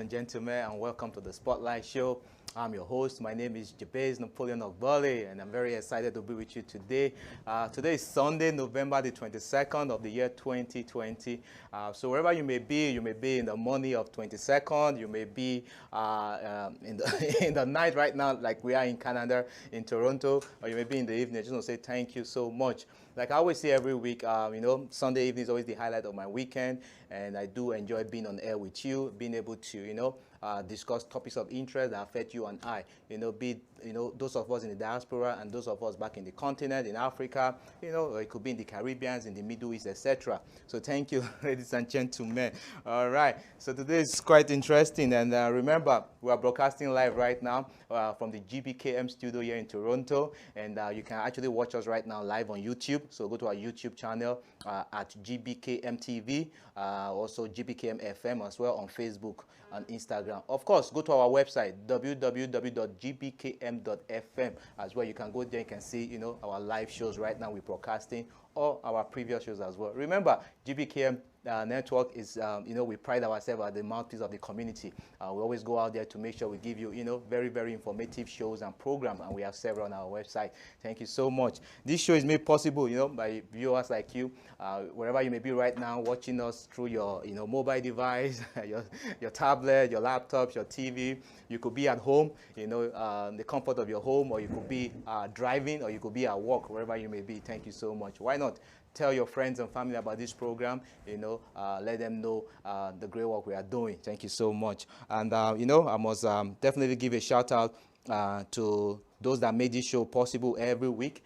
and gentlemen, and welcome to the Spotlight Show. I'm your host. My name is Jabez Napoleon Ogbole, and I'm very excited to be with you today. Today is Sunday, November the 22nd of the year 2020. So wherever you may be in the morning of 22nd, you may be in in the night right now, like we are in Canada, in Toronto, or you may be in the evening. I just want to say thank you so much. Like I always say every week, Sunday evening is always the highlight of my weekend, and I do enjoy being on air with you, being able to, discuss topics of interest that affect you and I. Be those of us in the diaspora and those of us back in the continent, in Africa, or it could be in the Caribbean, in the Middle East, etc. So thank you, ladies and gentlemen. All right. So today is quite interesting, and remember, we are broadcasting live right now from the GBKM studio here in Toronto, and you can actually watch us right now live on YouTube. So go to our YouTube channel at GBKM TV, also GBKM FM as well on Facebook and Instagram. Of course, go to our website www.gbkm.fm as well. You can go there, you can see our live shows right now we're broadcasting, or our previous shows as well. Remember, GBKM network is, we pride ourselves as the mouthpiece of the community. We always go out there to make sure we give you, very, very informative shows and programs, and we have several on our website. Thank you so much. This show is made possible, by viewers like you, wherever you may be right now, watching us through your, mobile device, your tablet, your laptop, your TV. You could be at home, the comfort of your home, or you could be driving, or you could be at work, wherever you may be. Thank you so much. Why not tell your friends and family about this program, let them know the great work we are doing. Thank you so much. And, I must definitely give a shout out to those that made this show possible every week.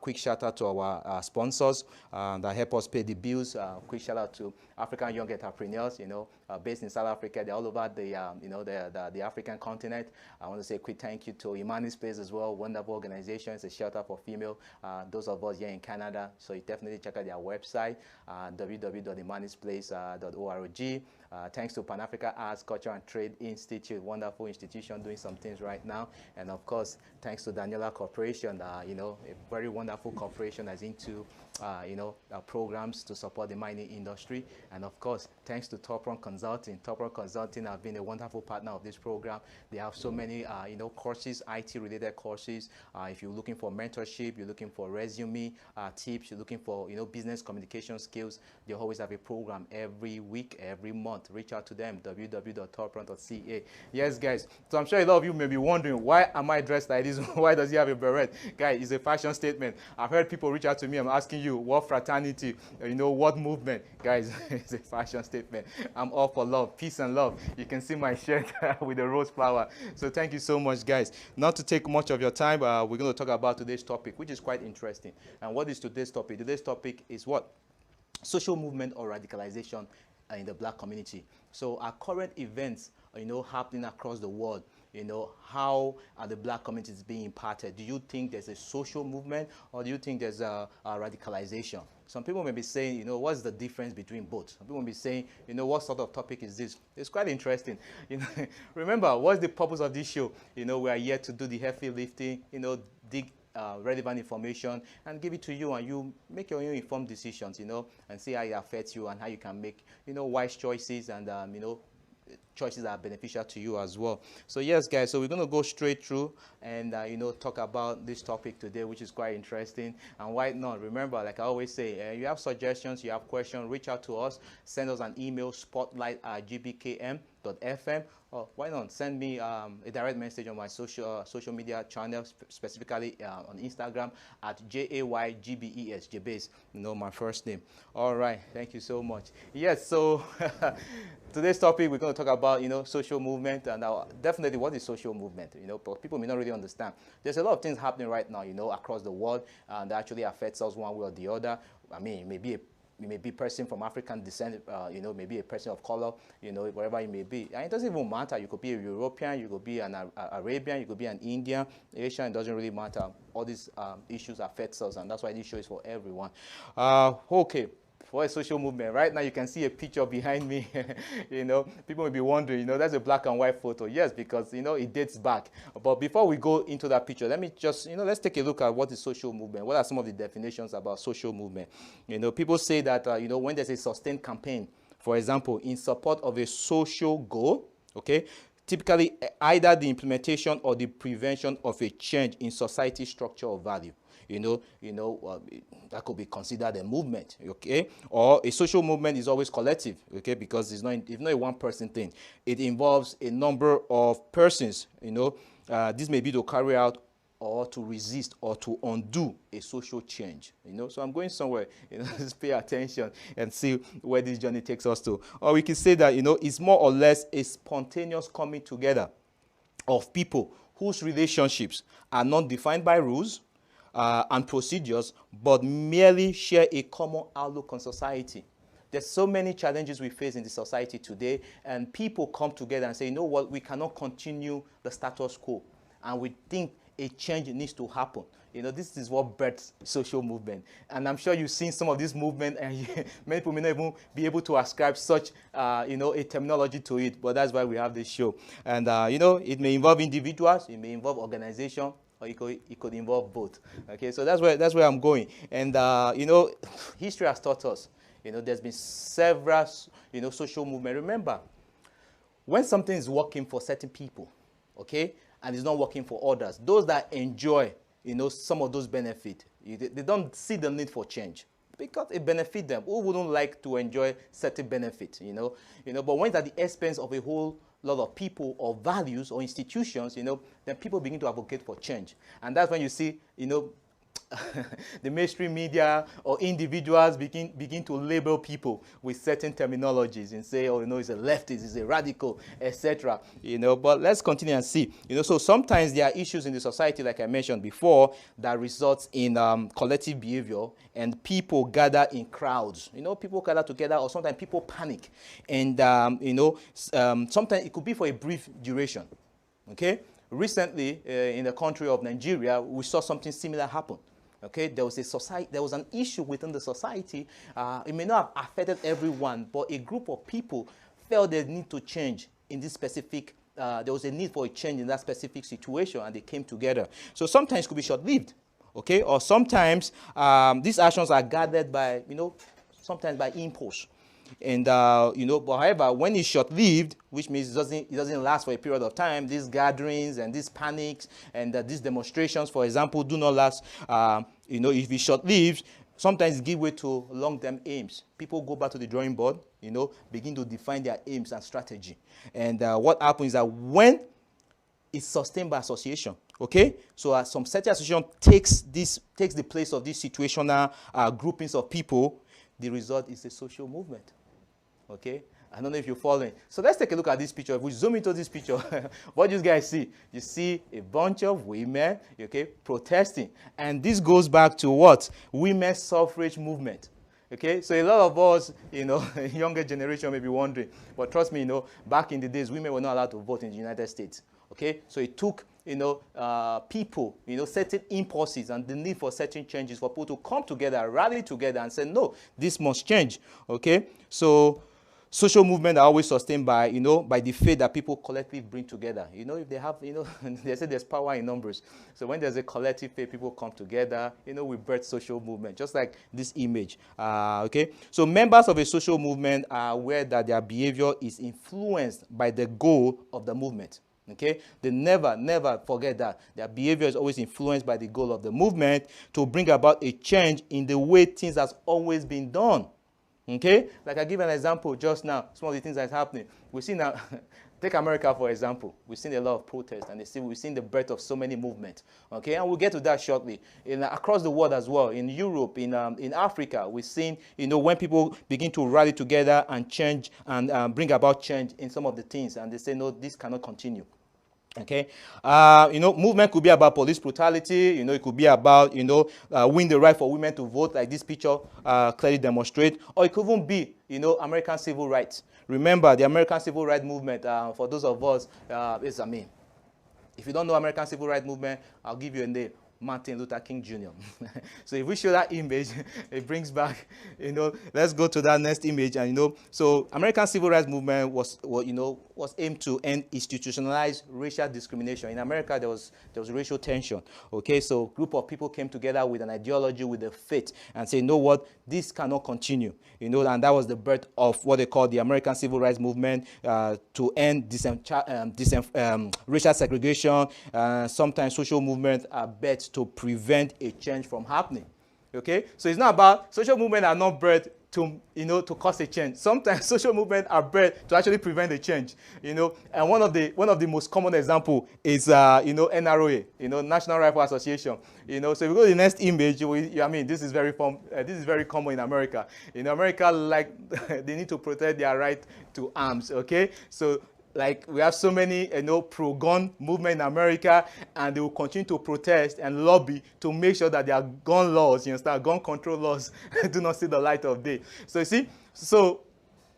Quick shout out to our sponsors that help us pay the bills. Quick shout out to African Young Entrepreneurs, based in South Africa. They're all over the African continent. I want to say a quick thank you to Imani's Place as well. Wonderful organization. It's a shelter for female. Those of us here in Canada. So you definitely check out their website, www.imanisplace.org. Thanks to Pan Africa Arts, Culture and Trade Institute, wonderful institution doing some things right now. And of course, thanks to Daniela Corporation, a very wonderful corporation that's into, programs to support the mining industry. And of course, thanks to Top Run Consulting. Top Run Consulting have been a wonderful partner of this program. They have so many, courses, IT-related courses. If you're looking for mentorship, you're looking for resume tips, you're looking for, business communication skills, they always have a program every week, every month. Reach out to them, www.toprun.ca. Yes, guys. So I'm sure a lot of you may be wondering, why am I dressed like this? Why does he have a beret? Guys, it's a fashion statement. I've heard people reach out to me. I'm asking you, what fraternity? What movement? Guys, it's a fashion statement. I'm all for love, peace and love. You can see my shirt with the rose flower. So thank you so much, guys. Not to take much of your time, we're going to talk about today's topic, which is quite interesting. And what is today's topic? Today's topic is what? Social movement or radicalization in the black community. So our current events, happening across the world, how are the black communities being impacted? Do you think there's a social movement, or do you think there's a radicalization? Some people may be saying, what's the difference between both? Some people may be saying, what sort of topic is this? It's quite interesting. Remember, what's the purpose of this show? We are here to do the heavy lifting, dig relevant information and give it to you, and you make your own informed decisions, and see how it affects you and how you can make, wise choices and, choices that are beneficial to you as well. So yes, guys, so we're going to go straight through and, talk about this topic today, which is quite interesting. And why not? Remember, like I always say, you have suggestions, you have questions, reach out to us, send us an email, spotlight@gbkm.fm, or why not send me a direct message on my social media channels, specifically on Instagram at JAYGBES, Jabez, my first name. All right, thank you so much. Yes, so today's topic, we're going to talk about, social movement, and definitely what is social movement, but people may not really understand. There's a lot of things happening right now, across the world, that actually affects us one way or the other. I mean, maybe you may be a person from African descent, maybe a person of color, wherever you may be. And it doesn't even matter. You could be a European, you could be an Arabian, you could be an Indian, Asian. It doesn't really matter. All these issues affect us, and that's why this show is for everyone. Okay. For a social movement. Right now, you can see a picture behind me. People may be wondering, that's a black and white photo. Yes, because, it dates back. But before we go into that picture, let me just, let's take a look at what is social movement. What are some of the definitions about social movement? People say that, when there's a sustained campaign, for example, in support of a social goal, okay? Typically, either the implementation or the prevention of a change in society structure or value. That could be considered a movement, okay? Or a social movement is always collective, okay? Because it's not a one-person thing. It involves a number of persons, this may be to carry out or to resist or to undo a social change, So I'm going somewhere, just pay attention and see where this journey takes us to. Or we can say that, it's more or less a spontaneous coming together of people whose relationships are not defined by rules and procedures, but merely share a common outlook on society. There's so many challenges we face in the society today, and people come together and say, you know what, we cannot continue the status quo, and we think a change needs to happen. This is what births social movement. And I'm sure you've seen some of this movement, and many people may not even be able to ascribe such, a terminology to it, but that's why we have this show. And, it may involve individuals, it may involve organization, or it could involve both. Okay, so that's where I'm going. And, history has taught us, there's been several, social movements. Remember, when something is working for certain people, okay, and it's not working for others, those that enjoy, some of those benefits, they don't see the need for change because it benefits them. Who wouldn't like to enjoy certain benefits, But when it's at the expense of a whole lot of people or values or institutions, then people begin to advocate for change. And that's when you see, the mainstream media or individuals begin to label people with certain terminologies and say, oh, it's a leftist, it's a radical, etc. But let's continue and see. So sometimes there are issues in the society, like I mentioned before, that results in collective behavior, and people gather in crowds. People gather together, or sometimes people panic, and sometimes it could be for a brief duration. Okay. Recently, in the country of Nigeria, we saw something similar happen. Okay, there was an issue within the society. It may not have affected everyone, but a group of people felt they need to change in this specific. There was a need for a change in that specific situation, and they came together. So sometimes it could be short-lived, okay, or sometimes these actions are gathered by, sometimes by impulse. And, but however, when it's short-lived, which means it doesn't last for a period of time, these gatherings and these panics and these demonstrations, for example, do not last, if it's short-lived, sometimes give way to long-term aims. People go back to the drawing board, begin to define their aims and strategy. And what happens is that when it's sustained by association, okay? So some certain association takes the place of these situational groupings of people, the result is a social movement. Okay? I don't know if you're following. So let's take a look at this picture. If we zoom into this picture, what do you guys see? You see a bunch of women, okay, protesting. And this goes back to what? Women's suffrage movement. Okay? So a lot of us, younger generation may be wondering. But trust me, back in the days, women were not allowed to vote in the United States. Okay? So it took people, certain impulses and the need for certain changes for people to come together, rally together and say, no, this must change, okay? So social movements are always sustained by, by the faith that people collectively bring together. If they have, they say there's power in numbers. So when there's a collective faith, people come together, we birth social movement, just like this image, okay? So members of a social movement are aware that their behavior is influenced by the goal of the movement. Okay, they never forget that their behavior is always influenced by the goal of the movement to bring about a change in the way things has always been done. Okay, like I give an example just now, some of the things that's happening. We've seen now, take America for example. We've seen a lot of protests, and we've seen the birth of so many movements. Okay, and we'll get to that shortly. Across the world as well, in Europe, in Africa, we've seen, when people begin to rally together and change and bring about change in some of the things, and they say, no, this cannot continue. Okay, movement could be about police brutality. It could be about, win the right for women to vote, like this picture clearly demonstrates, or it could even be, American civil rights. Remember, the American civil rights movement, for those of us, if you don't know American civil rights movement, I'll give you a name. Martin Luther King Jr. So if we show that image, it brings back, let's go to that next image. And, so American civil rights movement was aimed to end institutionalized racial discrimination. In America, there was racial tension. Okay, so a group of people came together with an ideology, with a faith, and say, you know what, this cannot continue. And that was the birth of what they call the American civil rights movement, to end racial segregation. Sometimes social movements are bet to prevent a change from happening. Okay, so it's not about social movements are not birthed to cause a change. Sometimes social movements are birthed to actually prevent a change. And one of the most common example is NROA, National Rifle Association. So if you go to the next image, this is very common in America. In America, they need to protect their right to arms. Okay, so we have so many, pro-gun movement in America, and they will continue to protest and lobby to make sure that their gun laws, gun control laws, do not see the light of day. So you see,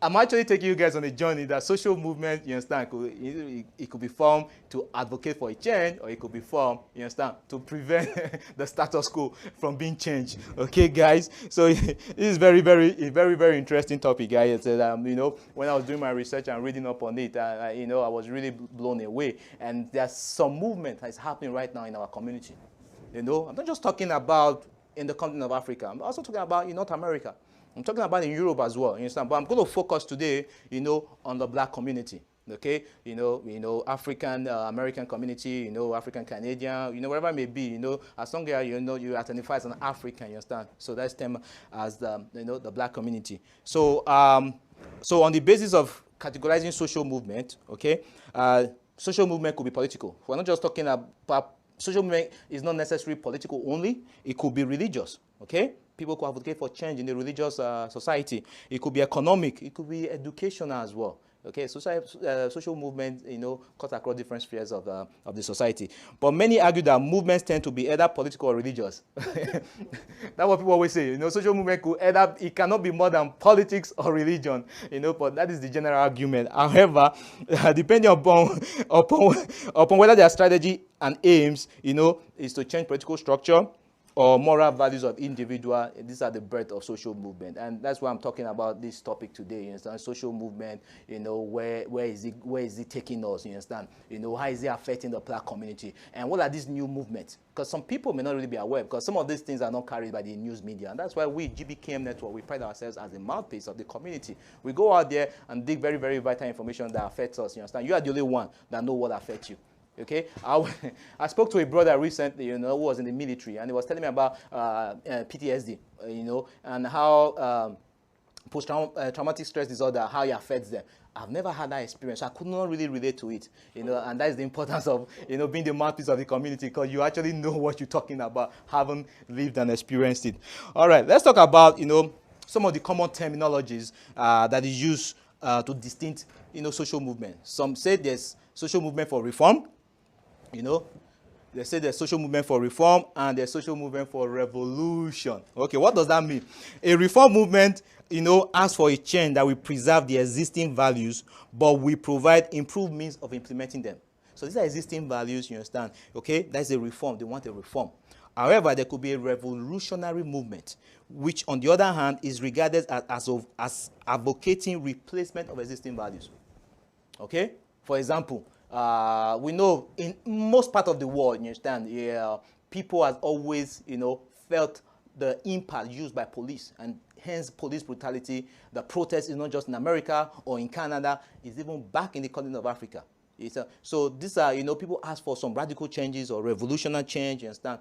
I'm actually taking you guys on a journey that social movement, it could be formed to advocate for a change, or it could be formed, to prevent the status quo from being changed. Okay, guys. So this is very, very interesting topic, guys. When I was doing my research and reading up on it, I was really blown away. And there's some movement that's happening right now in our community. I'm not just talking about in the continent of Africa. I'm also talking about in North America. I'm talking about in Europe as well, But I'm going to focus today, on the black community, okay? African American community, African Canadian, wherever it may be, as long as you identify as an African, you understand? So that's them as the black community. So so on the basis of categorizing social movement, okay, social movement could be political. We're not just talking about social movement is not necessarily political only. It could be religious, okay? People could advocate for change in the religious society. It could be economic. It could be educational as well. Okay, social movements, cut across different spheres of the society. But many argue that movements tend to be either political or religious. That's what people always say. Social movement it cannot be more than politics or religion. But that is the general argument. However, depending upon whether their strategy and aims, is to change political structure or moral values of individual, these are the birth of social movement. And that's why I'm talking about this topic today, you understand? Social movement, where is it taking us, you understand? How is it affecting the black community? And what are these new movements? Because some people may not really be aware, because some of these things are not carried by the news media. And that's why we, GBKM Network, we pride ourselves as a mouthpiece of the community. We go out there and dig very, very vital information that affects us, you understand? You are the only one that know what affects you. Okay, I spoke to a brother recently, who was in the military, and he was telling me about PTSD, and how post-traumatic stress disorder, how it affects them. I've never had that experience, so I could not really relate to it, and that is the importance of, being the mouthpiece of the community, because you actually know what you're talking about, haven't lived and experienced it. All right, let's talk about, some of the common terminologies that is used to distinct, social movement. Some say there's social movement for reform. They say there's social movement for reform and there's social movement for revolution. Okay, what does that mean? A reform movement, asks for a change that will preserve the existing values, but we provide improved means of implementing them. So these are existing values, you understand? Okay, that's a reform. They want a reform. However, there could be a revolutionary movement, which on the other hand is regarded as advocating replacement of existing values. Okay, for example, we know in most part of the world, you understand, people have always, felt the impact used by police, and hence police brutality. The protest is not just in America or in Canada, it's even back in the continent of Africa. So these are, people ask for some radical changes or revolutionary change, you understand,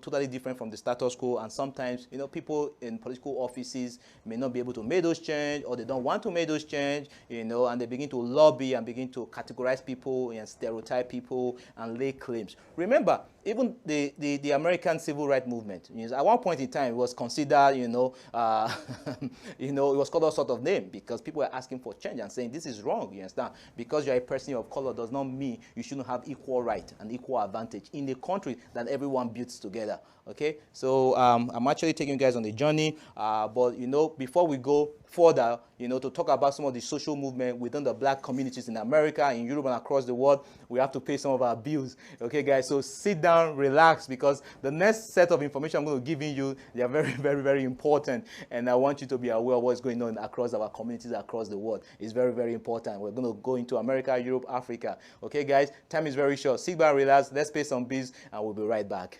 totally different from the status quo. And sometimes, people in political offices may not be able to make those change, or they don't want to make those change, and they begin to lobby and begin to categorize people and stereotype people and lay claims. Remember, even the American civil rights movement, at one point in time, it was considered, it was called all sort of name, because people were asking for change and saying this is wrong, you understand? Because you're a person of color does not mean you shouldn't have equal right and equal advantage in a country that everyone builds together. Okay, so I'm actually taking you guys on the journey, but before we go further, you know, to talk about some of the social movement within the black communities in America, in Europe, and across the world, we have to pay some of our bills. Okay, guys, so sit down, relax, because the next set of information I'm going to give you, they are very, very, very important, and I want you to be aware of what's going on across our communities across the world. It's very, very important. We're going to go into America, Europe, Africa. Okay, guys, time is very short. Sit back, relax, let's pay some bills, and we'll be right back.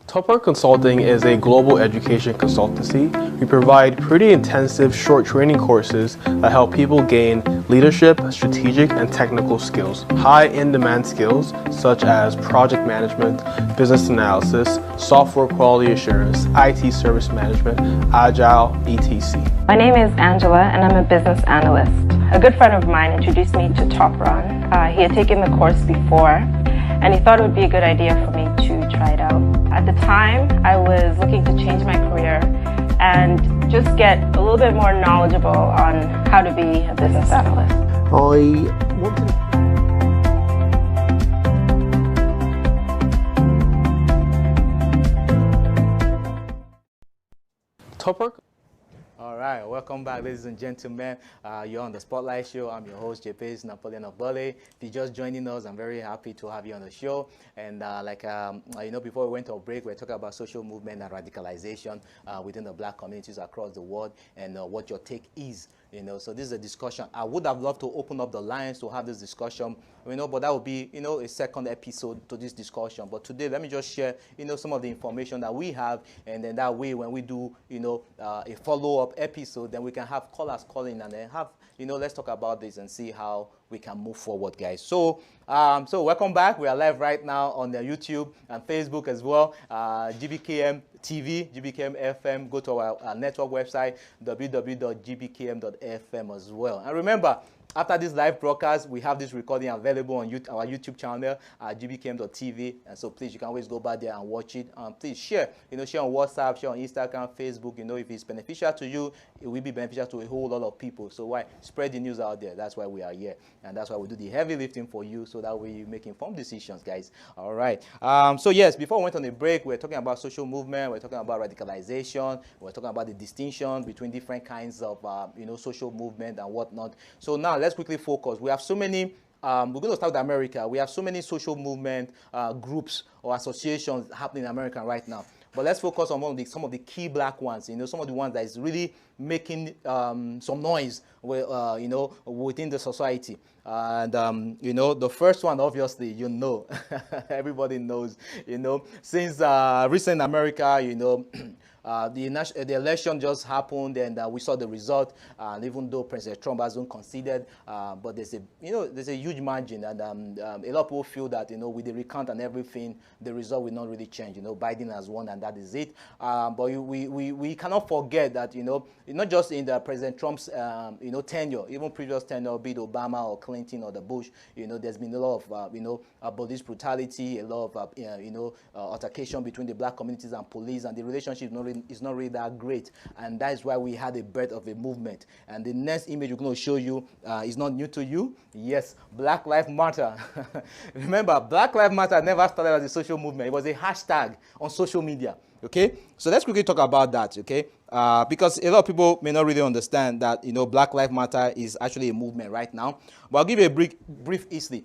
Topper Consulting is a global education consultancy. We provide pretty intensive short training courses that help people gain leadership, strategic, and technical skills. High in-demand skills such as project management, business analysis, software quality assurance, IT service management, agile, etc. My name is Angela and I'm a business analyst. A good friend of mine introduced me to Top Run. He had taken the course before and he thought it would be a good idea for me to try it out. At the time, I was looking to change my career and just get a little bit more knowledgeable on how to be a business analyst. I wanted Topper. All right, welcome back, ladies and gentlemen. You're on the Spotlight Show. I'm your host, JP's Napoleon Obole. If you're just joining us, I'm very happy to have you on the show. And you know, before we went to a break, we were talking about social movement and radicalization within the black communities across the world, and what your take is. You know, so this is a discussion. I would have loved to open up the lines to have this discussion, you know, but that would be, you know, a second episode to this discussion. But today, let me just share, you know, some of the information that we have, and then that way, when we do, you know, a follow-up episode, then we can have callers calling and then have, you know, let's talk about this and see how we can move forward, guys. So, so welcome back. We are live right now on the YouTube and Facebook as well. GBKM TV, GBKM FM. Go to our network website, www.gbkm.fm as well. And remember, after this live broadcast, we have this recording available on our YouTube channel at gbkm.tv. And so please, you can always go back there and watch it. Please share, you know, share on WhatsApp, share on Instagram, Facebook. You know, if it's beneficial to you, it will be beneficial to a whole lot of people. So why spread the news out there? That's why we are here. And that's why we do the heavy lifting for you, so that way you make informed decisions, guys. All right. So yes, before we went on a break, we were talking about social movement. We're talking about radicalization. We're talking about the distinction between different kinds of, you know, social movement and whatnot. So now let's quickly focus. We have so many, we're going to start with America. We have so many social movement groups or associations happening in America right now. But let's focus on some of the key black ones, you know, some of the ones that is really making some noise, you know, within the society. And, you know, the first one, obviously, you know, everybody knows, you know, since recent America, you know, the election just happened, and we saw the result. And even though President Trump hasn't conceded, but there's a huge margin, and a lot of people feel that, you know, with the recount and everything, the result will not really change. You know, Biden has won, and that is it. But we cannot forget that, you know, not just in the President Trump's you know, tenure, even previous tenure, be it Obama or Clinton or the Bush, you know, there's been a lot of you know, police brutality, a lot of you know, altercation between the black communities and police, and the relationship is not really that great, and that is why we had a birth of a movement. And the next image we're going to show you is not new to you. Yes, Black Lives Matter. Remember, Black Lives Matter never started as a social movement. It was a hashtag on social media. Okay, so let's quickly talk about that. Okay, because a lot of people may not really understand that, you know, Black Lives Matter is actually a movement right now. But I'll give you a brief history.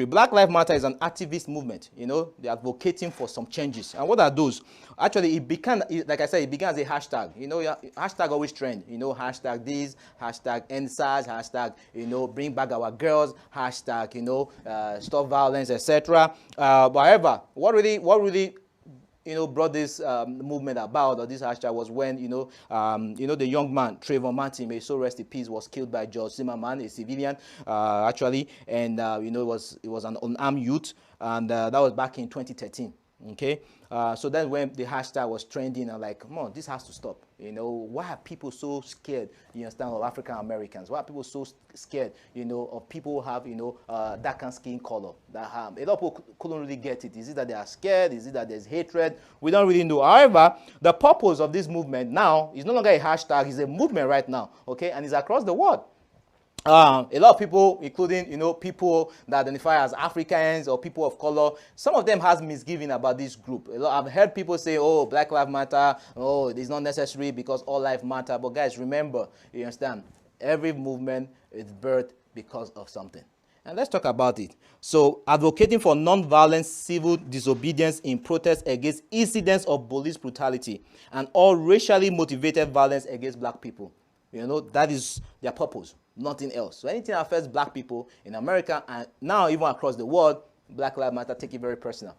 Black Lives Matter is an activist movement. You know, they're advocating for some changes. And what are those? Actually, it began, like I said, it began as a hashtag. You know, hashtag always trend. You know, hashtag this, hashtag NSAS, hashtag, you know, bring back our girls, hashtag, you know, stop violence, etc. However, what really you know, brought this movement about, or this hashtag, was when, you know, the young man, Trayvon Martin, may so rest in peace, was killed by George Zimmerman, a civilian, actually, and, you know, it was an unarmed youth, and that was back in 2013, okay? So then when the hashtag was trending, I'm like, come on, this has to stop. You know, why are people so scared, you understand, of African Americans? Why are people so scared, you know, of people who have, you know, darker skin color? That a lot of people couldn't really get it. Is it that they are scared? Is it that there's hatred? We don't really know. However, the purpose of this movement now is no longer a hashtag, it's a movement right now, okay? And it's across the world. a lot of people, including, people that identify as Africans or people of color, some of them has misgiving about this group. I've heard people say, oh, Black Lives Matter, oh, it's not necessary because all life matter. But guys, remember, you understand, every movement is birthed because of something. And let's talk about it. So, advocating for non-violent civil disobedience in protest against incidents of police brutality and all racially motivated violence against black people. That is their purpose, nothing else. So anything that affects black people in America and now even across the world, Black Lives Matter take it very personal.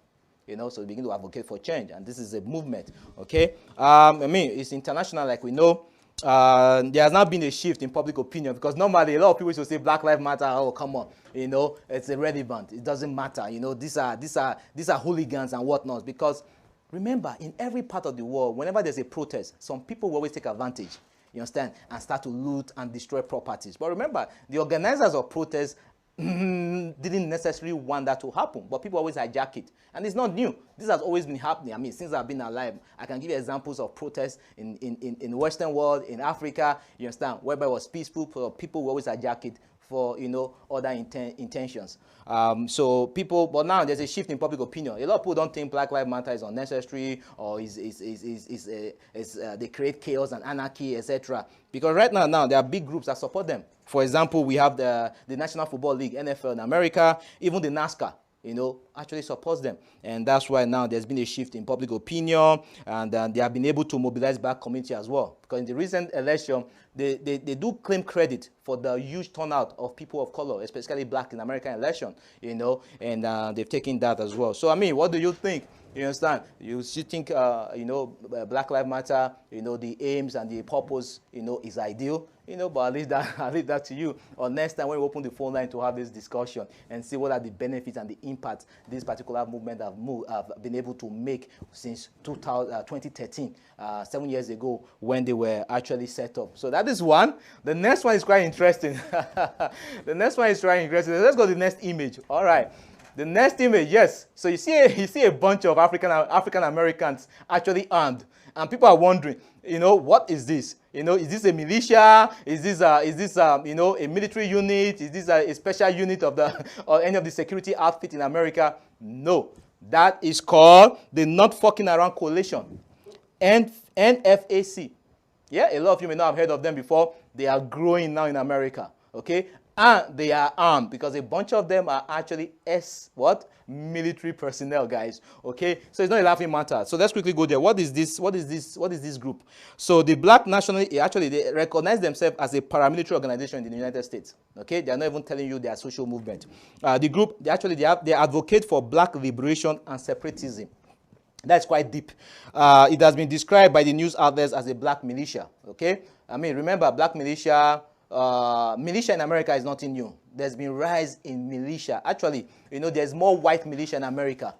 So they begin to advocate for change, and this is a movement, okay? It's international, like we know. There has not been a shift in public opinion because normally a lot of people used to say Black Lives Matter. Oh, come on, it's irrelevant. It doesn't matter. These are hooligans and whatnot. Because remember, in every part of the world, whenever there's a protest, some people will always take advantage. You understand? And start to loot and destroy properties. But remember, the organizers of protests didn't necessarily want that to happen, but people always hijack it. And it's not new. This has always been happening. Since I've been alive, I can give you examples of protests in the Western world, in Africa, you understand, whereby it was peaceful, people will always hijack it for, other intentions. But now there's a shift in public opinion. A lot of people don't think Black Lives Matter is unnecessary or they create chaos and anarchy, etc. Because right now there are big groups that support them. For example, we have the National Football League, NFL in America, even the NASCAR, actually supports them. And that's why now there's been a shift in public opinion, and they have been able to mobilize black community as well. Because in the recent election, they do claim credit for the huge turnout of people of color, especially black in American election, and they've taken that as well. So, what do you think? You understand? You think, Black Lives Matter, the aims and the purpose, is ideal, but I'll leave that to you. Or next time when we open the phone line to have this discussion and see what are the benefits and the impact this particular movement have been able to make since 2013, 7 years ago when they were actually set up. So that is one. The next one is quite interesting. Let's go to the next image. All right. The next image, yes. So you see a bunch of African Americans actually armed, and people are wondering, what is this? Is this a militia? Is this a military unit? Is this a special unit of or any of the security outfit in America? No, that is called the Not Fucking Around Coalition, NFAC. Yeah, a lot of you may not have heard of them before. They are growing now in America. Okay. And they are armed because a bunch of them are actually military personnel, guys. Okay, so it's not a laughing matter. So let's quickly go there. What is this group? So the Black National, actually, they recognize themselves as a paramilitary organization in the United States. Okay, they are not even telling you they are social movement. The group, they advocate for black liberation and separatism. That's quite deep. It has been described by the news outlets as a black militia. Okay, remember, black militia. Militia in America is nothing new. There's been rise in militia. Actually, there's more white militia in America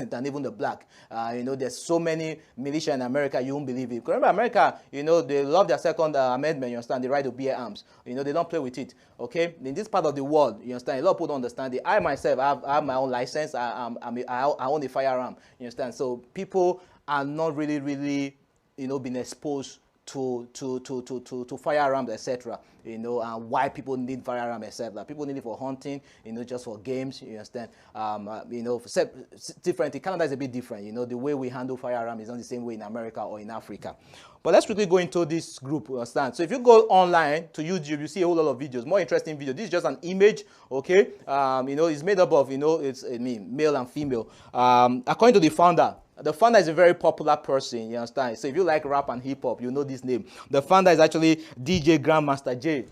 than even the black. There's so many militia in America, you won't believe it. Because remember, America, they love their Second Amendment, you understand, the right to bear arms. They don't play with it, okay? In this part of the world, you understand, a lot of people don't understand it. I myself, I have my own license. I own a firearm, you understand? So people are not really, being exposed to firearms, etc. And why people need firearms, etc. People need it for hunting, just for games, you understand. Different. Canada is a bit different. The way we handle firearms is not the same way in America or in Africa. But let's quickly go into this group, you understand. So if you go online to YouTube, you see a whole lot of videos, more interesting videos. This is just an image, okay. It's made up of, male and female. According to the founder is a very popular person, you understand? So if you like rap and hip-hop, you know this name. The founder is actually DJ Grandmaster J.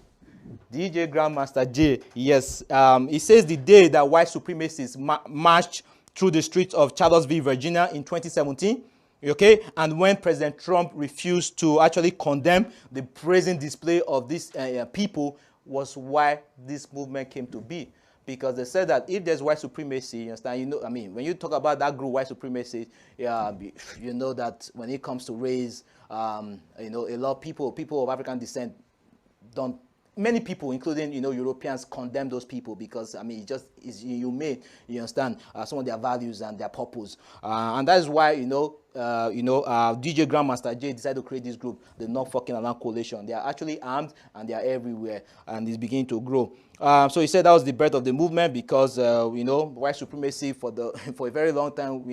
DJ Grandmaster J, yes. He says the day that white supremacists marched through the streets of Charlottesville, Virginia in 2017, okay, and when President Trump refused to actually condemn the brazen display of these people was why this movement came to be. Because they said that if there's white supremacy, you understand, when you talk about that group, white supremacy, you know that when it comes to race, a lot of people of African descent don't many people, including, Europeans, condemn those people because, I mean, it just is inhumane, you understand, some of their values and their purpose. And that is why, DJ Grandmaster Jay decided to create this group, the Not Fucking Around Coalition. They are actually armed and they are everywhere, and it's beginning to grow. So he said that was the birth of the movement because, white supremacy for a very long time,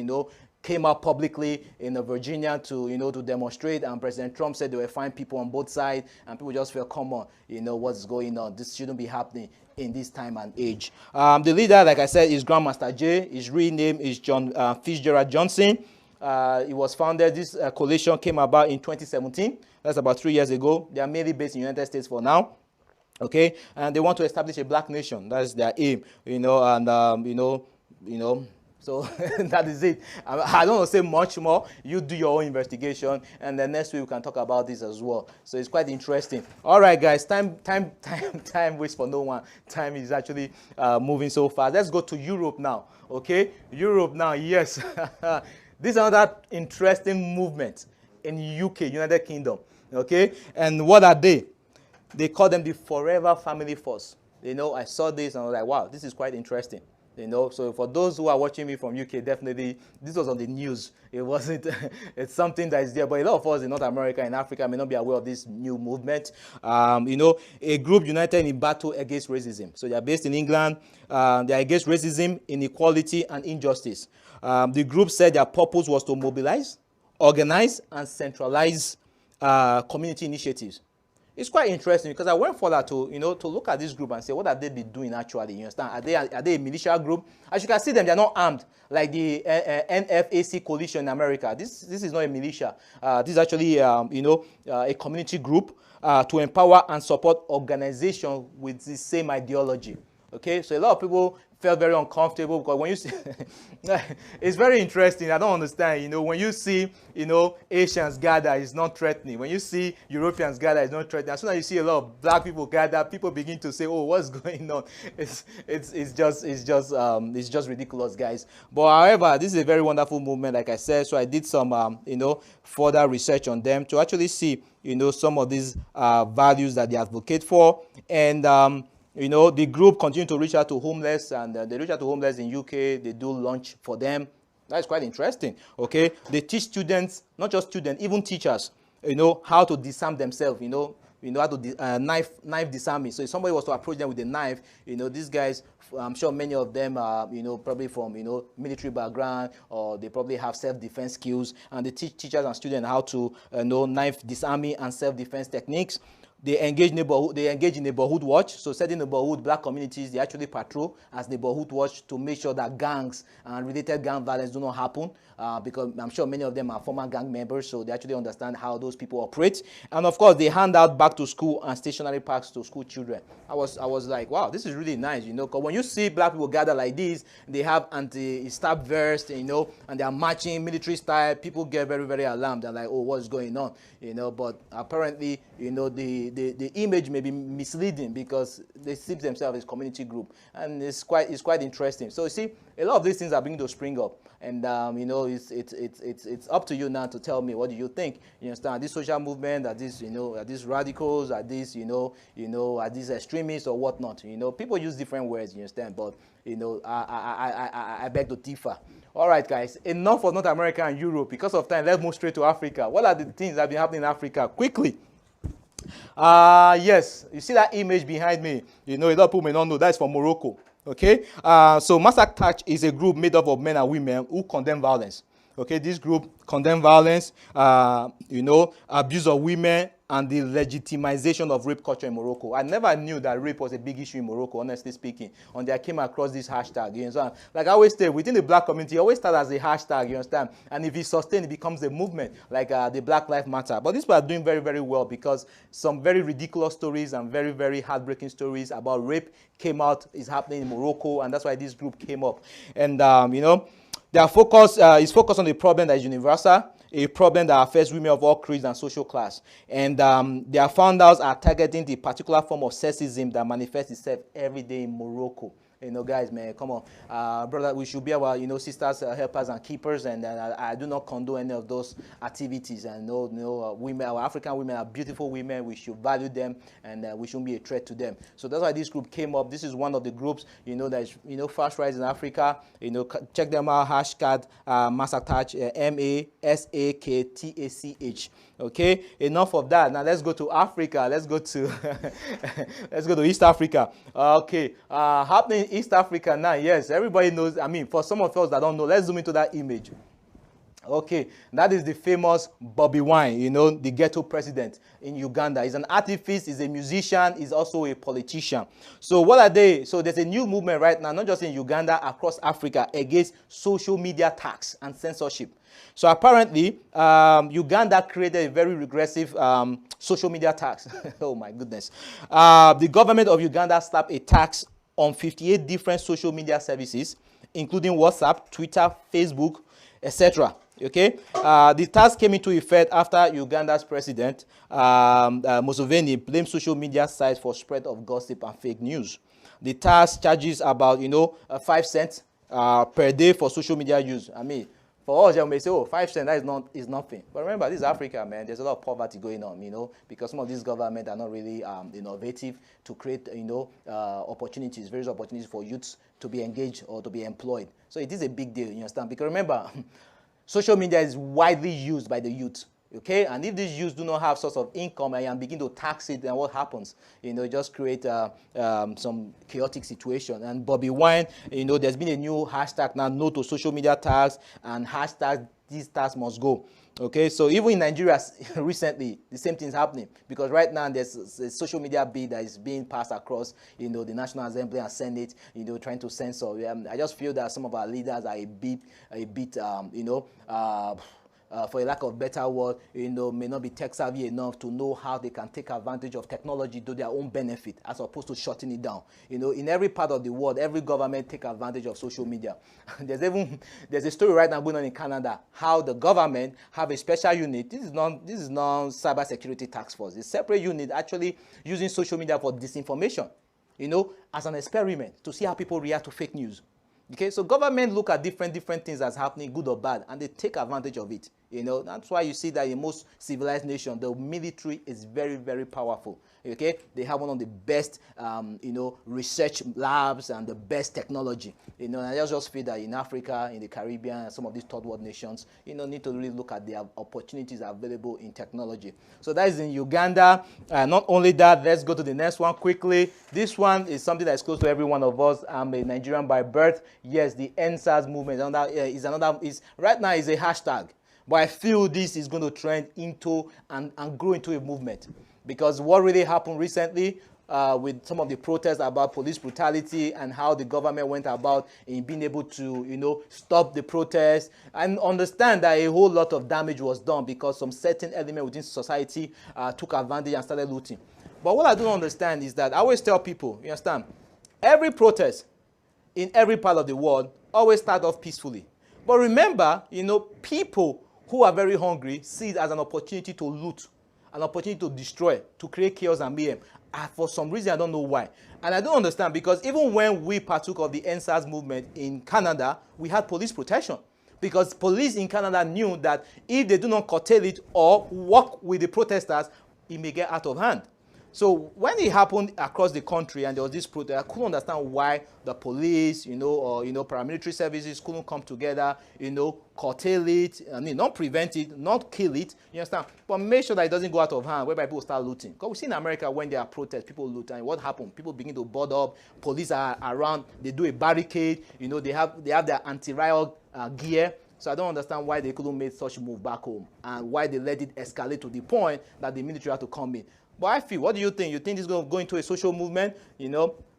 came out publicly in Virginia to demonstrate, and President Trump said there were fine people on both sides, and people just felt, come on, what's going on? This shouldn't be happening in this time and age. The leader, like I said, is Grandmaster Jay. His real name is John Fitzgerald Johnson. It was founded, this coalition came about in 2017. That's about 3 years ago. They are mainly based in the United States for now. Okay, and they want to establish a black nation. That is their aim, so that is it. I don't want to say much more. You do your own investigation, and then next week we can talk about this as well. So it's quite interesting. All right, guys, time waits for no one. Time is actually moving so fast. Let's go to Europe now. Okay, Europe now. Yes, this is another interesting movement in UK, United Kingdom. Okay, and what are they? They call them the Forever Family Force. I saw this and I was like, wow, this is quite interesting. So for those who are watching me from UK, definitely this was on the news. It wasn't, it's something that is there, but a lot of us in North America and Africa may not be aware of this new movement. A group united in battle against racism. So they are based in England. They are against racism, inequality, and injustice. The group said their purpose was to mobilize, organize, and centralize community initiatives. It's quite interesting because I went further to look at this group and say, what are they doing actually? You understand? Are they a militia group? As you can see them, they are not armed like the NFAC coalition in America. This is not a militia. This is actually a community group to empower and support organizations with the same ideology. Okay, so a lot of people felt very uncomfortable because when you see, it's very interesting. I don't understand. When you see, Asians gather, it's not threatening. When you see Europeans gather, it's not threatening. As soon as you see a lot of black people gather, people begin to say, "Oh, what's going on?" It's just ridiculous, guys. But however, this is a very wonderful movement, like I said. So I did some, further research on them to actually see, some of these values that they advocate for, and the group continue to reach out to homeless, and they reach out to homeless in UK. They do lunch for them. That's quite interesting. Okay, they teach students, not just students, even teachers, how to disarm themselves. How to knife disarming. So if somebody was to approach them with a knife, these guys, I'm sure many of them are, probably from, military background, or they probably have self-defense skills, and they teach teachers and students how to knife disarming and self-defense techniques. They engage in neighborhood watch. So certain neighborhood black communities, they actually patrol as neighborhood watch to make sure that gangs and related gang violence do not happen. Because I'm sure many of them are former gang members, so they actually understand how those people operate. And of course, they hand out back to school and stationary packs to school children. I was like, wow, this is really nice, because when you see black people gather like this, they have anti-stab vests, and they are marching military style. People get very, very alarmed. They're like, oh, what's going on? But apparently, the image may be misleading because they see themselves as a community group, and it's quite interesting. So you see, a lot of these things are beginning to spring up, and it's up to you now to tell me, what do you think? You understand? Are these social movement, are these radicals, are these are these extremists or whatnot? People use different words, you understand? But I beg to differ. All right, guys, enough for North America and Europe. Because of time, let's move straight to Africa. What are the things that have been happening in Africa? Quickly. Yes, you see that image behind me. A lot of people may not know that's from Morocco. Okay, so Masak Touch is a group made up of men and women who condemn violence. Okay, this group condemn violence, abuse of women, and the legitimization of rape culture in Morocco. I never knew that rape was a big issue in Morocco, honestly speaking, until I came across this hashtag. You understand? Like I always say, within the black community, it always start as a hashtag, you understand? And if it's sustained, it becomes a movement, like the Black Lives Matter. But these people are doing very, very well because some very ridiculous stories and very, very heartbreaking stories about rape came out, is happening in Morocco, and that's why this group came up. And, their focus is focused on a problem that is universal, a problem that affects women of all creeds and social class. And their founders are targeting the particular form of sexism that manifests itself every day in Morocco. Guys, man, come on. Brother, we should be our, sisters, helpers, and keepers, and I do not condone any of those activities. And women, our African women are beautiful women. We should value them, and we shouldn't be a threat to them. So that's why this group came up. This is one of the groups, that is, fast rise in Africa. Check them out. Hashtag Massaktach, MASAKTACH. Okay, enough of that. Now let's go to Africa. Let's go to let's go to East Africa. Okay, happening in East Africa now. Yes, everybody knows. I mean, for some of us that don't know, let's zoom into that image. Okay, that is the famous Bobby Wine, the ghetto president in Uganda. He's an artist, he's a musician, he's also a politician. So what are they? So there's a new movement right now, not just in Uganda, across Africa, against social media tax and censorship. So apparently, Uganda created a very regressive social media tax. Oh my goodness. The government of Uganda slapped a tax on 58 different social media services, including WhatsApp, Twitter, Facebook, etc. Okay, the tax came into effect after Uganda's president, Museveni, blamed social media sites for spread of gossip and fake news. The tax charges about, 5 cents per day for social media use. I mean, for us, you may say, 5 cents, that is nothing. But remember, this is Africa, man. There's a lot of poverty going on, because some of these governments are not really innovative to create, opportunities, various opportunities for youths to be engaged or to be employed. So it is a big deal, you understand? Because remember, social media is widely used by the youth. Okay, and if these youths do not have source of income and begin to tax it, then what happens? Just create some chaotic situation. And Bobby Wine, there's been a new hashtag now, no to social media tax, and hashtag this tax must go. Okay, so even in Nigeria recently, the same thing is happening, because right now there's a social media bill that is being passed across, the National Assembly and Senate, trying to censor. I just feel that some of our leaders are a bit, for a lack of better word, may not be tech savvy enough to know how they can take advantage of technology to their own benefit, as opposed to shutting it down. In every part of the world, every government take advantage of social media. There's a story right now going on in Canada, how the government have a special unit. This is not cyber security task force. It's a separate unit actually using social media for disinformation, as an experiment to see how people react to fake news. Okay, so government look at different things that's happening, good or bad, and they take advantage of it. That's why you see that in most civilized nations, the military is very, very powerful. Okay, they have one of the best, research labs and the best technology. And I just feel that in Africa, in the Caribbean, and some of these third world nations, need to really look at the opportunities available in technology. So that is in Uganda. Not only that, let's go to the next one quickly. This one is something that is close to every one of us. I'm a Nigerian by birth. Yes, the NSAS movement right now is a hashtag. But I feel this is going to trend into and grow into a movement. Because what really happened recently with some of the protests about police brutality and how the government went about in being able to, stop the protests, and understand that a whole lot of damage was done because some certain element within society took advantage and started looting. But what I don't understand is that I always tell people, you understand, every protest in every part of the world always start off peacefully. But remember, people who are very hungry see it as an opportunity to loot, an opportunity to destroy, to create chaos and mayhem. For some reason, I don't know why. And I don't understand, because even when we partook of the NSAS movement in Canada, we had police protection. Because police in Canada knew that if they do not curtail it or work with the protesters, it may get out of hand. So when it happened across the country and there was this protest, I couldn't understand why the police, or paramilitary services couldn't come together, curtail it, not prevent it, not kill it, you understand? But make sure that it doesn't go out of hand, whereby people start looting. Because we see in America when there are protests, people loot, and what happened? People begin to board up, police are around, they do a barricade, they have their anti-riot gear. So I don't understand why they couldn't make such a move back home, and why they let it escalate to the point that the military had to come in. But I feel, what do you think? You think this is going to go into a social movement?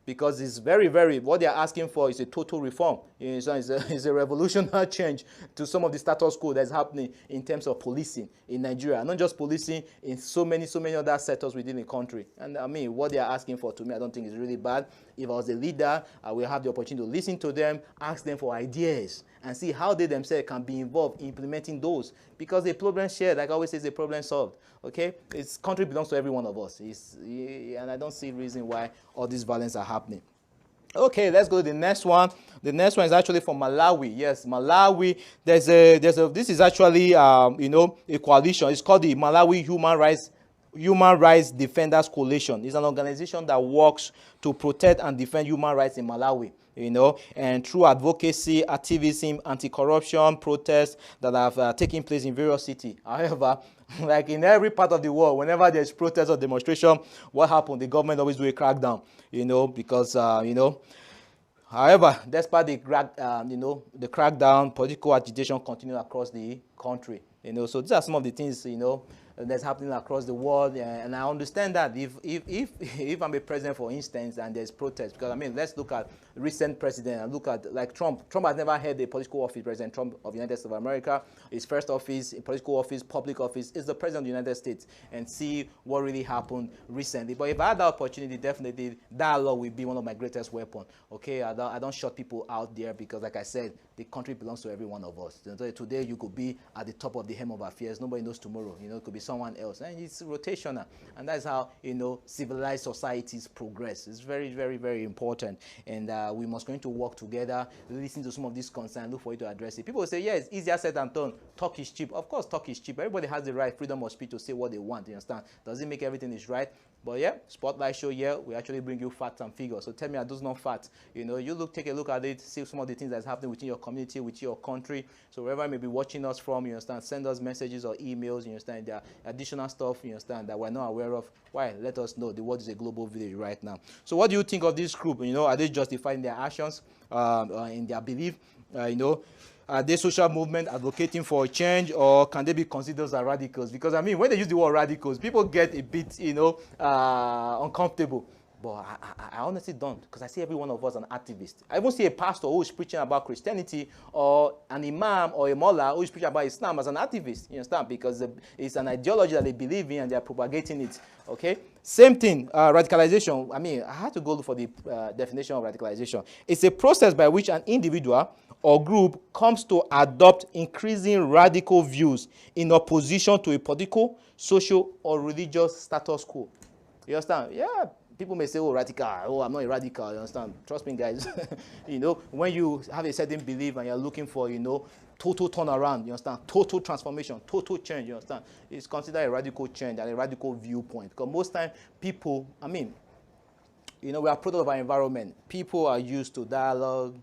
Because it's very, what they're asking for is a total reform. It's a revolutionary change to some of the status quo that's happening in terms of policing in Nigeria. Not just policing, in so many other sectors within the country. And I mean, what they're asking for, to me, I don't think is really bad. If I was a leader, I will have the opportunity to listen to them, ask them for ideas, and see how they themselves can be involved in implementing those. Because a problem shared, like I always say, is a problem solved. Okay? This country belongs to every one of us. And I don't see reason why all these violence are happening. Okay, let's go to the next one. The next one is actually from Malawi. Yes, Malawi. This is actually, a coalition. It's called the Malawi Human Rights Defenders Coalition. It's an organization that works to protect and defend human rights in Malawi. And through advocacy, activism, anti-corruption protests that have taken place in various cities. However, like in every part of the world, whenever there's protest or demonstration, what happened? The government always do a crackdown, because, however, despite the crackdown, political agitation continued across the country. So these are some of the things, that's happening across the world, and I understand that if I'm a president, for instance, and there's protest, because I mean, let's look at recent president and look at like Trump. Trump has never held a political office. President Trump of the United States of America, his first office, political office, public office, is the president of the United States, and see what really happened recently. But if I had the opportunity, definitely dialogue will be one of my greatest weapons. Okay, I don't shut people out there, because like I said, the country belongs to every one of us. Today you could be at the top of the hem of affairs. Nobody knows tomorrow. It could be someone else, and it's rotational, and that's how civilized societies progress. It's very, very, very important, and we must going to work together, listen to some of these concerns, look for you to address it. People say, yeah, it's easier said than done. Talk is cheap. Of course, talk is cheap. Everybody has the right, freedom of speech to say what they want. You understand? Does it make everything is right? But yeah, Spotlight Show, yeah, we actually bring you facts and figures. So tell me, are those not facts? Take a look at it, see some of the things that's happening within your community, within your country. So wherever you may be watching us from, you understand, send us messages or emails, you understand, there are additional stuff, you understand, that we're not aware of. Why? Let us know. The world is a global village right now. So what do you think of this group? Are they justifying their actions, in their belief? Are they social movement advocating for a change, or can they be considered as radicals? Because I mean, when they use the word radicals, people get a bit, uncomfortable. But I honestly don't, because I see every one of us an activist. I even see a pastor who is preaching about Christianity, or an imam or a mullah who is preaching about Islam as an activist. You understand? Because it's an ideology that they believe in and they are propagating it. Okay? Same thing, radicalization. I mean, I had to go look for the definition of radicalization. It's a process by which an individual or group comes to adopt increasing radical views in opposition to a political, social, or religious status quo. You understand? Yeah. People may say, oh, radical. Oh, I'm not a radical. You understand? Trust me, guys. When you have a certain belief and you're looking for, total turnaround, you understand? Total transformation, total change, you understand? It's considered a radical change and a radical viewpoint. Because most time, people, I mean, we are product of our environment. People are used to dialogue,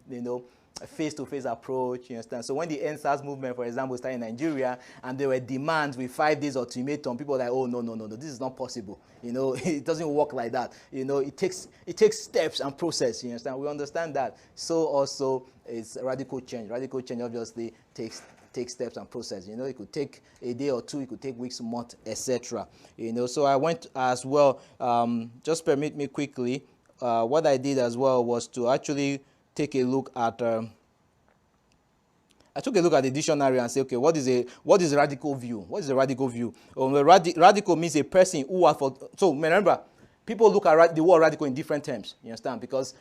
a face-to-face approach, you understand? So when the NSAS movement, for example, started in Nigeria, and there were demands with 5 days ultimatum, people were like, oh, no, this is not possible. It doesn't work like that. It takes steps and process, you understand? We understand that. So also, it's radical change. Radical change obviously takes steps and process. It could take a day or two, it could take weeks, months, etc. So I went as well, just permit me quickly, what I did as well was to actually take a look at, I took a look at the dictionary and say, okay, what is a radical view? What is a radical view? Radical means a person who has, so remember, people look at the word radical in different terms, you understand? Because,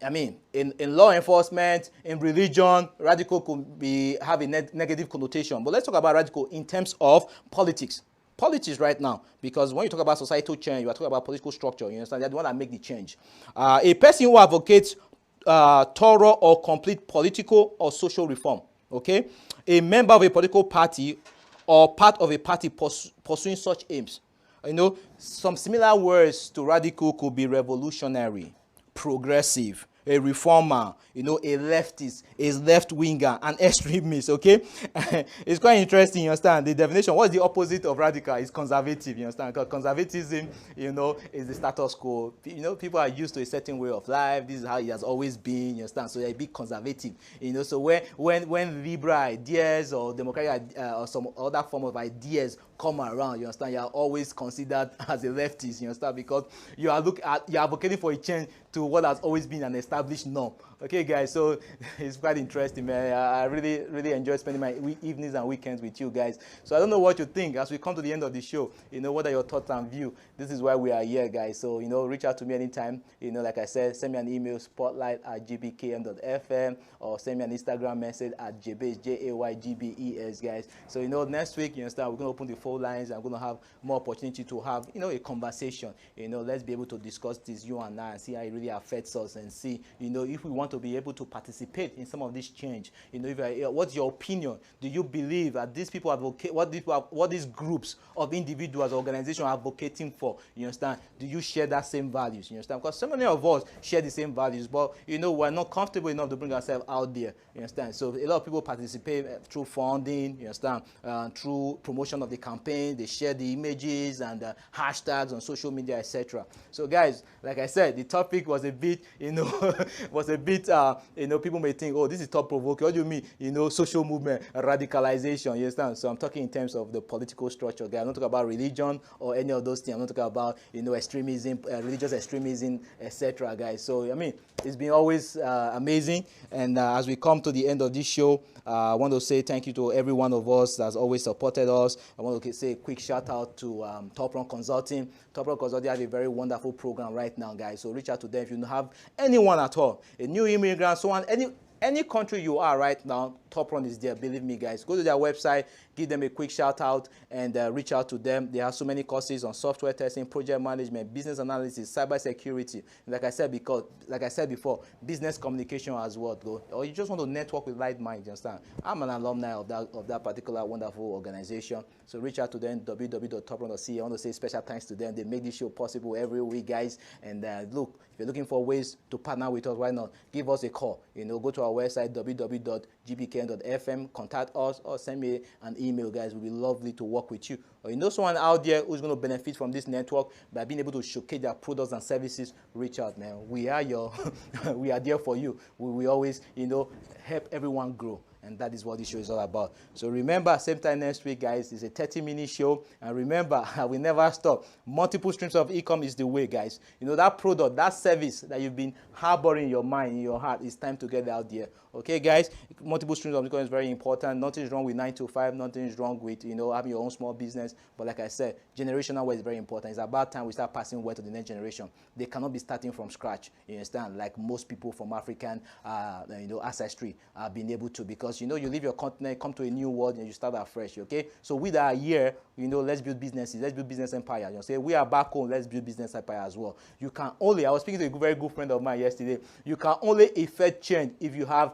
I mean, in law enforcement, in religion, radical could have a negative connotation. But let's talk about radical in terms of politics. Politics right now, because when you talk about societal change, you are talking about political structure, you understand? They're the one that make the change. A person who advocates thorough or complete political or social reform, okay? A member of a political party or part of a party pursuing such aims. Some similar words to radical could be revolutionary, progressive, a reformer, a leftist, a left-winger, an extremist, okay? It's quite interesting, you understand? The definition, what's the opposite of radical? Is conservative, you understand? Because conservatism, is the status quo. People are used to a certain way of life. This is how it has always been, you understand? So they're a bit conservative, So when liberal ideas or democratic or some other form of ideas come around, you understand? You are always considered as a leftist, you understand? Because you're advocating for a change to what has always been an established norm. Okay, guys, so it's quite interesting, man. I really, really enjoy spending my evenings and weekends with you guys. So I don't know what you think as we come to the end of the show. What are your thoughts and views? This is why we are here, guys. So, reach out to me anytime. Like I said, send me an email, spotlight@gbkm.fm, or send me an Instagram message at jbes, JAYGBES, guys. So, next week, you understand, we're going to open the phone lines. I'm going to have more opportunity to have, a conversation. Let's be able to discuss this, you and I, and see how it really affects us, and see, if we want to be able to participate in some of this change, what's your opinion? Do you believe that these people advocate, what these groups of individuals, organizations are advocating for? You understand? Do you share that same values? You understand? Because so many of us share the same values, but we're not comfortable enough to bring ourselves out there. You understand? So a lot of people participate through funding. You understand? Through promotion of the campaign, they share the images and hashtags on social media, etc. So guys, like I said, the topic was a bit, people may think, oh, this is thought-provoking. What do you mean? Social movement, radicalization. You understand? So I'm talking in terms of the political structure, guys. I'm not talking about religion or any of those things. I'm not talking about, extremism, religious extremism, etc., guys. So, I mean, it's been always amazing. And as we come to the end of this show, I want to say thank you to every one of us that's always supported us. I want to say a quick shout out to Top Run Consulting. Top Run Consulting have a very wonderful program right now, guys. So reach out to them if you have anyone at all, a new immigrant, so on, any country you are right now, Top Run is there. Believe me, guys. Go to their website, give them a quick shout out, and reach out to them. They have so many courses on software testing, project management, business analysis, cyber security. Like I said before, business communication as well, though. Or you just want to network with like minds. You understand? I'm an alumni of that particular wonderful organization. So reach out to them, www.toprun.ca. I want to say special thanks to them. They make this show possible every week, guys. And look, if you're looking for ways to partner with us, why not? Give us a call. Go to our website, www.gbkn.fm, contact us, or send me an email, guys. It will be lovely to work with you. Or someone out there who's going to benefit from this network by being able to showcase their products and services, reach out, man. We are we are there for you. We always, help everyone grow. And that is what this show is all about. So remember, same time next week, guys. It's a 30-minute show. And remember, we never stop. Multiple streams of income is the way, guys. That product, that service that you've been harboring in your mind, in your heart, it's time to get out there. Okay, guys? Multiple streams of income is very important. Nothing is wrong with 9 to 5. Nothing is wrong with, having your own small business. But like I said, generational wealth is very important. It's about time we start passing wealth to the next generation. They cannot be starting from scratch, you understand? Like most people from African, ancestry are being able to, because, you leave your continent, come to a new world, and you start afresh, okay? So with our year, let's build businesses. Let's build business empire. Say, we are back home, let's build business empire as well. You can only, I was speaking to a very good friend of mine yesterday, you can only effect change if you have,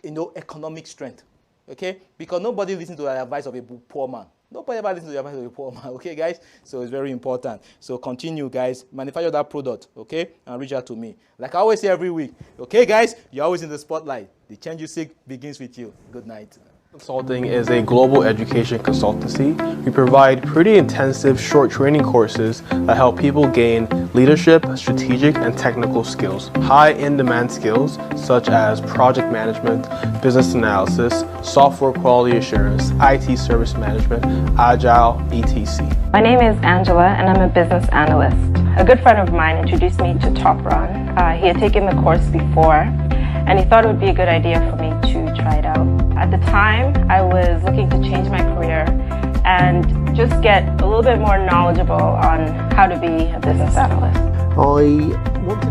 economic strength, okay? Because nobody listens to the advice of a poor man. Nobody ever listens to the advice of a poor man, okay, guys? So it's very important. So continue, guys. Manufacture that product, okay? And reach out to me. Like I always say every week, okay, guys? You're always in the spotlight. The change you seek begins with you. Good night. Consulting is a global education consultancy. We provide pretty intensive short training courses that help people gain leadership, strategic, and technical skills. High in-demand skills such as project management, business analysis, software quality assurance, IT service management, agile, etc. My name is Angela, and I'm a business analyst. A good friend of mine introduced me to Top Run. He had taken the course before, and he thought it would be a good idea for me to try it out. At the time, I was looking to change my career and just get a little bit more knowledgeable on how to be a business analyst. I wanted